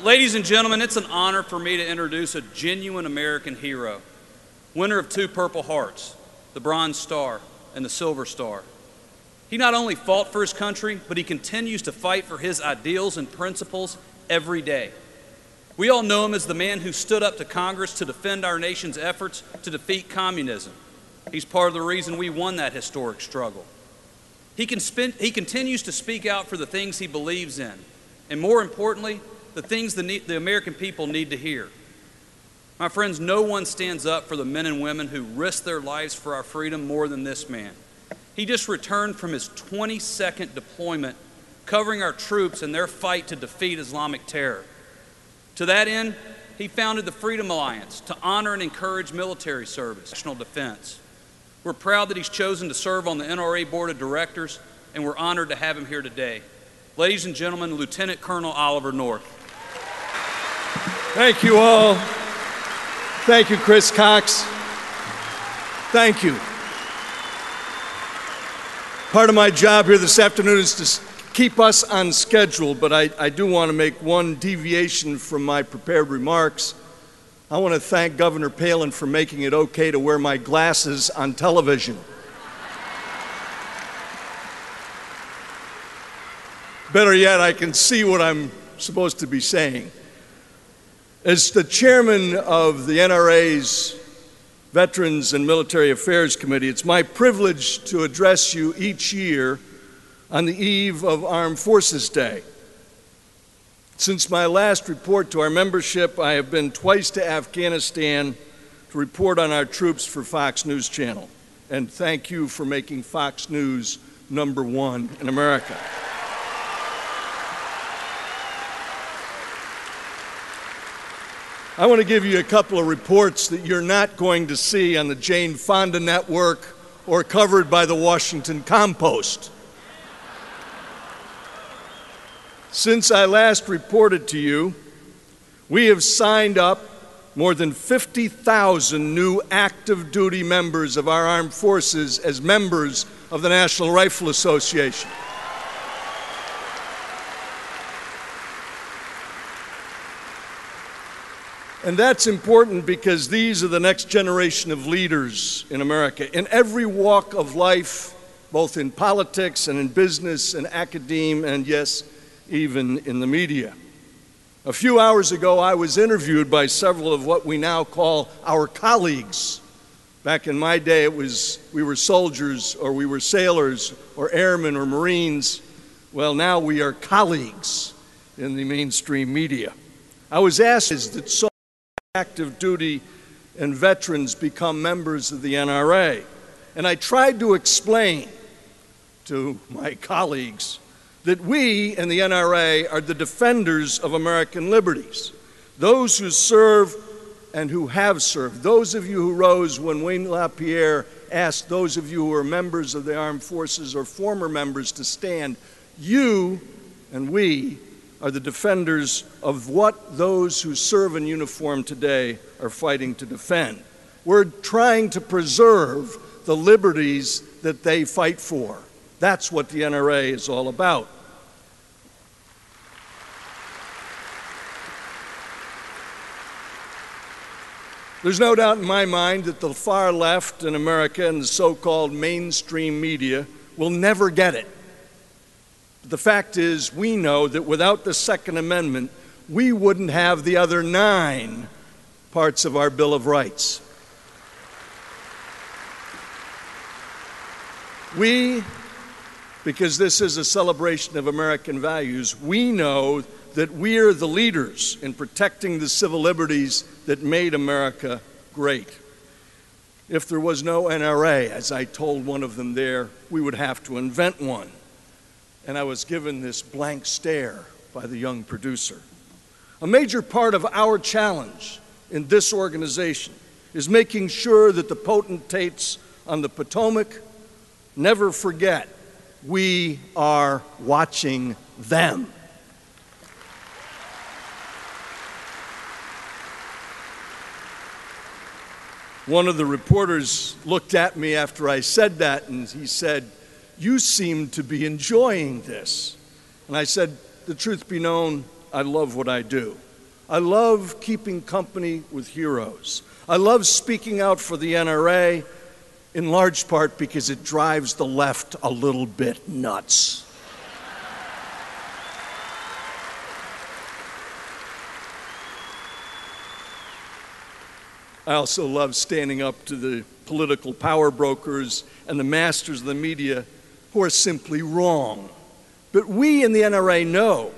Ladies and gentlemen, it's an honor for me to introduce a genuine American hero, winner of 2 Purple Hearts, the Bronze Star and the Silver Star. He not only fought for his country, but he continues to fight for his ideals and principles every day. We all know him as the man who stood up to Congress to defend our nation's efforts to defeat communism. He's part of the reason we won that historic struggle. He continues to speak out for the things he believes in, and more importantly, the things the American people need to hear. My friends, no one stands up for the men and women who risk their lives for our freedom more than this man. He just returned from his 22nd deployment, covering our troops in their fight to defeat Islamic terror. To that end, he founded the Freedom Alliance to honor and encourage military service, national defense. We're proud that he's chosen to serve on the NRA Board of Directors, and we're honored to have him here today. Ladies and gentlemen, Lieutenant Colonel Oliver North. Thank you all. Thank you, Chris Cox. Thank you. Part of my job here this afternoon is to keep us on schedule, but I do want to make one deviation from my prepared remarks. I want to thank Governor Palin for making it okay to wear my glasses on television. Better yet, I can see what I'm supposed to be saying. As the chairman of the NRA's Veterans and Military Affairs Committee, it's my privilege to address you each year on the eve of Armed Forces Day. Since my last report to our membership, I have been twice to Afghanistan to report on our troops for Fox News Channel. And thank you for making Fox News #1 in America. I want to give you a couple of reports that you're not going to see on the Jane Fonda Network or covered by the Washington Compost. Since I last reported to you, we have signed up more than 50,000 new active duty members of our armed forces as members of the National Rifle Association. And that's important because these are the next generation of leaders in America. In every walk of life, both in politics and in business and academia, and yes, even in the media. A few hours ago, I was interviewed by several of what we now call our colleagues. Back in my day, we were soldiers, or we were sailors, or airmen, or Marines. Well, now we are colleagues in the mainstream media. I was asked that so active duty and veterans become members of the NRA. And I tried to explain to my colleagues that we in the NRA are the defenders of American liberties. Those who serve and who have served. Those of you who rose when Wayne LaPierre asked those of you who are members of the armed forces or former members to stand. You and we are the defenders of what those who serve in uniform today are fighting to defend. We're trying to preserve the liberties that they fight for. That's what the NRA is all about. There's no doubt in my mind that the far left in America and the so-called mainstream media will never get it. The fact is, we know that without the Second Amendment, we wouldn't have the other 9 parts of our Bill of Rights. We, because this is a celebration of American values, we know that we are the leaders in protecting the civil liberties that made America great. If there was no NRA, as I told one of them there, we would have to invent one. And I was given this blank stare by the young producer. A major part of our challenge in this organization is making sure that the potentates on the Potomac never forget we are watching them. One of the reporters looked at me after I said that and he said, "You seem to be enjoying this." And I said, "The truth be known, I love what I do." I love keeping company with heroes. I love speaking out for the NRA, in large part because it drives the left a little bit nuts. I also love standing up to the political power brokers and the masters of the media who are simply wrong. But we in the NRA know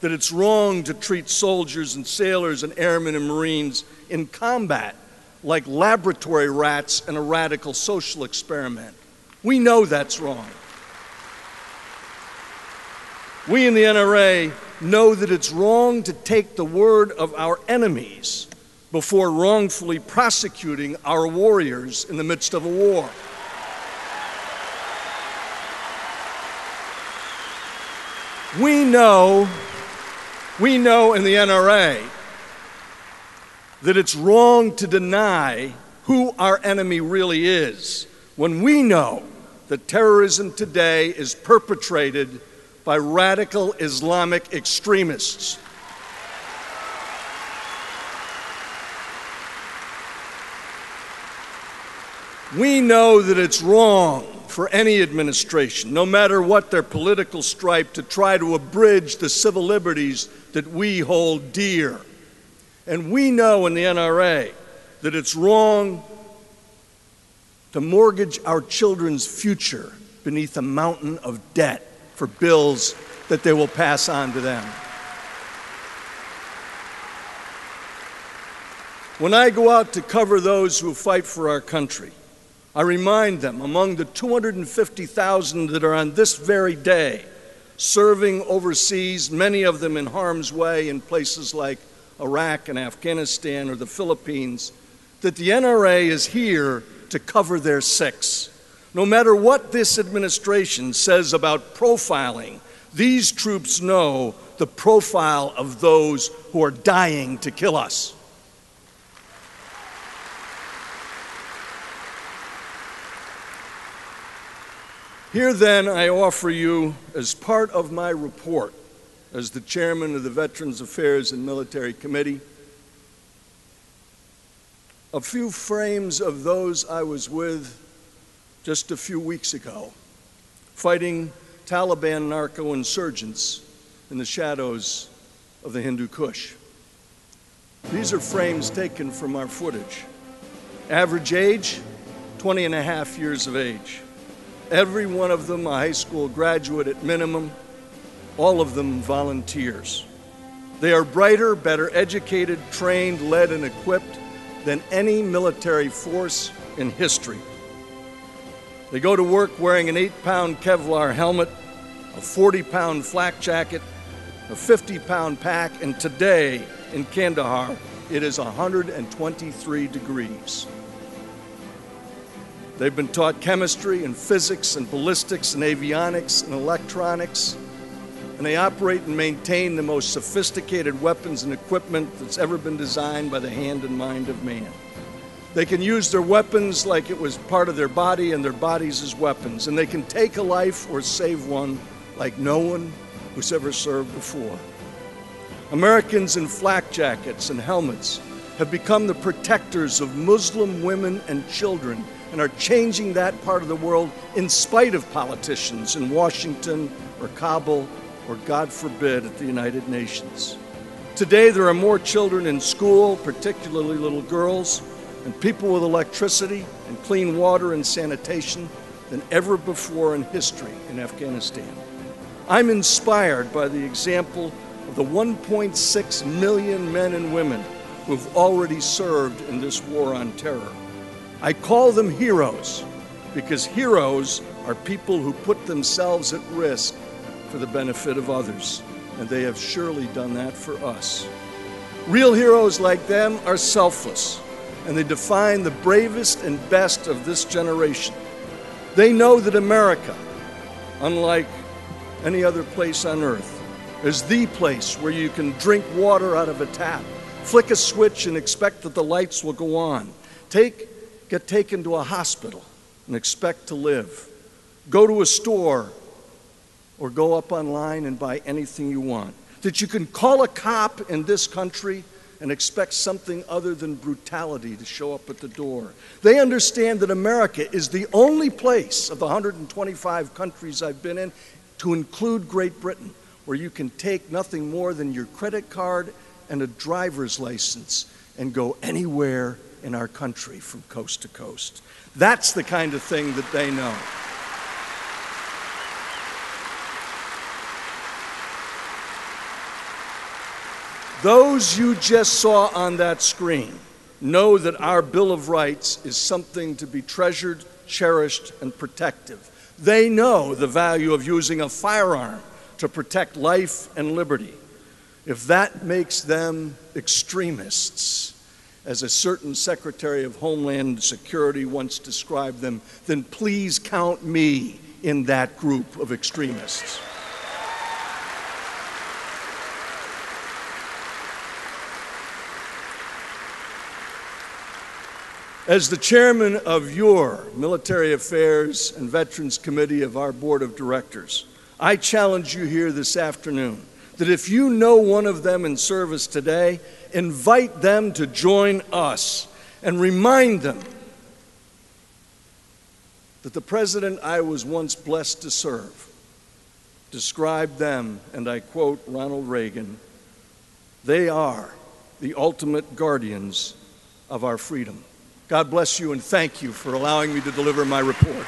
that it's wrong to treat soldiers and sailors and airmen and Marines in combat like laboratory rats in a radical social experiment. We know that's wrong. We in the NRA know that it's wrong to take the word of our enemies before wrongfully prosecuting our warriors in the midst of a war. We know in the NRA that it's wrong to deny who our enemy really is when we know that terrorism today is perpetrated by radical Islamic extremists. We know that it's wrong for any administration, no matter what their political stripe, to try to abridge the civil liberties that we hold dear. And we know in the NRA that it's wrong to mortgage our children's future beneath a mountain of debt for bills that they will pass on to them. When I go out to cover those who fight for our country, I remind them, among the 250,000 that are on this very day serving overseas, many of them in harm's way in places like Iraq and Afghanistan or the Philippines, that the NRA is here to cover their six. No matter what this administration says about profiling, these troops know the profile of those who are dying to kill us. Here then I offer you, as part of my report as the chairman of the Veterans Affairs and Military Committee, a few frames of those I was with just a few weeks ago, fighting Taliban narco-insurgents in the shadows of the Hindu Kush. These are frames taken from our footage. Average age, 20 and a half years of age. Every one of them a high school graduate at minimum, all of them volunteers. They are brighter, better educated, trained, led, and equipped than any military force in history. They go to work wearing an 8-pound Kevlar helmet, a 40-pound flak jacket, a 50-pound pack, and today in Kandahar, it is 123 degrees. They've been taught chemistry and physics and ballistics and avionics and electronics, and they operate and maintain the most sophisticated weapons and equipment that's ever been designed by the hand and mind of man. They can use their weapons like it was part of their body and their bodies as weapons, and they can take a life or save one like no one who's ever served before. Americans in flak jackets and helmets have become the protectors of Muslim women and children and are changing that part of the world in spite of politicians in Washington or Kabul or, God forbid, at the United Nations. Today, there are more children in school, particularly little girls, and people with electricity and clean water and sanitation than ever before in history in Afghanistan. I'm inspired by the example of the 1.6 million men and women who have already served in this war on terror. I call them heroes because heroes are people who put themselves at risk for the benefit of others, and they have surely done that for us. Real heroes like them are selfless, and they define the bravest and best of this generation. They know that America, unlike any other place on earth, is the place where you can drink water out of a tap, flick a switch and expect that the lights will go on, get taken to a hospital and expect to live, go to a store or go up online and buy anything you want, that you can call a cop in this country and expect something other than brutality to show up at the door. They understand that America is the only place of the 125 countries I've been in, to include Great Britain, where you can take nothing more than your credit card and a driver's license and go anywhere in our country from coast to coast. That's the kind of thing that they know. Those you just saw on that screen know that our Bill of Rights is something to be treasured, cherished, and protective. They know the value of using a firearm to protect life and liberty. If that makes them extremists, as a certain Secretary of Homeland Security once described them, then please count me in that group of extremists. As the chairman of your Military Affairs and Veterans Committee of our Board of Directors, I challenge you here this afternoon that if you know one of them in service today, invite them to join us and remind them that the president I was once blessed to serve described them, and I quote Ronald Reagan, "They are the ultimate guardians of our freedom." God bless you, and thank you for allowing me to deliver my report.